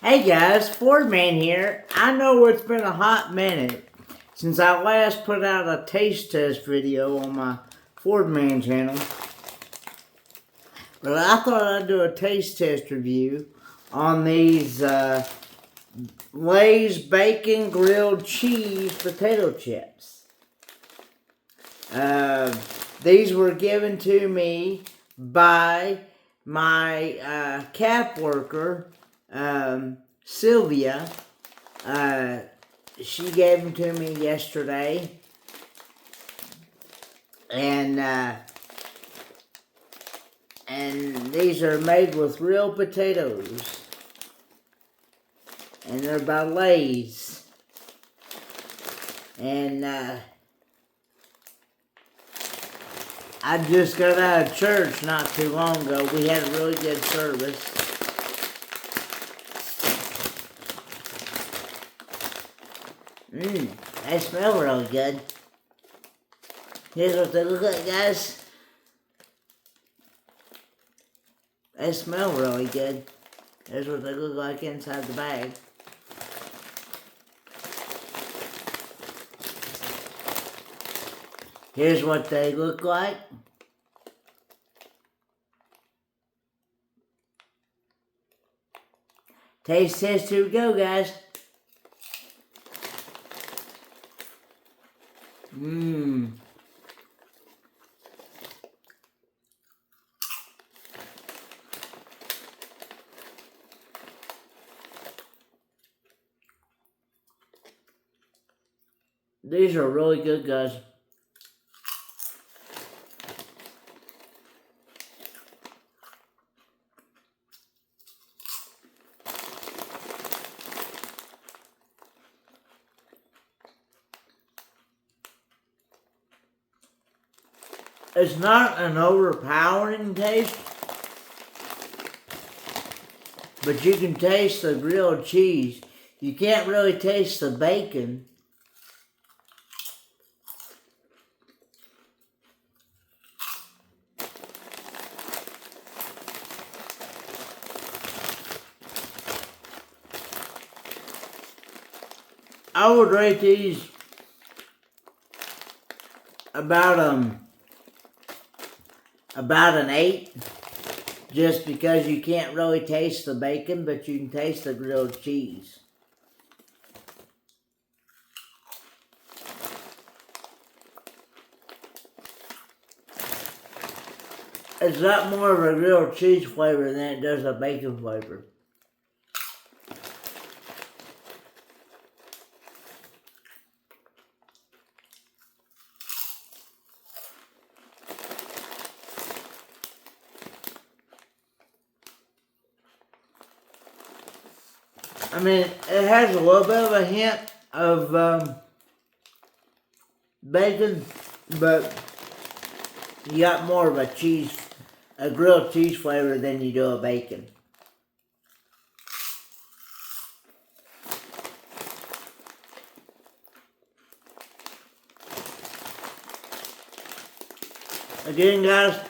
Hey guys, Ford Man here. I know it's been a hot minute since I last put out a taste test video on my Ford Man channel. But I thought I'd do a taste test review on these Lay's Bacon Grilled Cheese Potato Chips. These were given to me by my cap worker, Sylvia. She gave them to me yesterday, and these are made with real potatoes, and they're by Lay's, and I just got out of church not too long ago. We had a really good service. They smell really good. Here's what they look like, guys. They smell really good. Here's what they look like inside the bag. Here's what they look like. Taste test, here we go, guys. These are really good, guys. It's not an overpowering taste, but you can taste the grilled cheese. You can't really taste the bacon. I would rate these about an 8, just because you can't really taste the bacon, but you can taste the grilled cheese. It's got more of a grilled cheese flavor than it does a bacon flavor. I mean, it has a little bit of a hint of bacon, but you got more of a grilled cheese flavor than you do a bacon. Again, guys,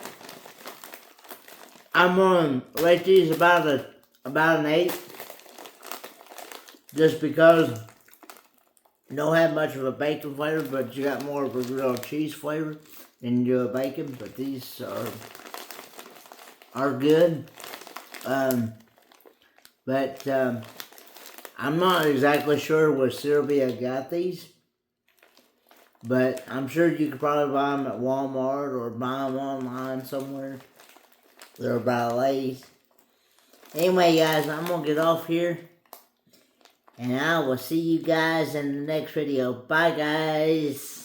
I'm going to rate these about an 8. Just because you don't have much of a bacon flavor, but you got more of a grilled cheese flavor than you do a bacon. But these are good. But I'm not exactly sure where Sylvia got these. But I'm sure you could probably buy them at Walmart or buy them online somewhere. They're by Lay's. Anyway, guys, I'm going to get off here. And I will see you guys in the next video. Bye, guys.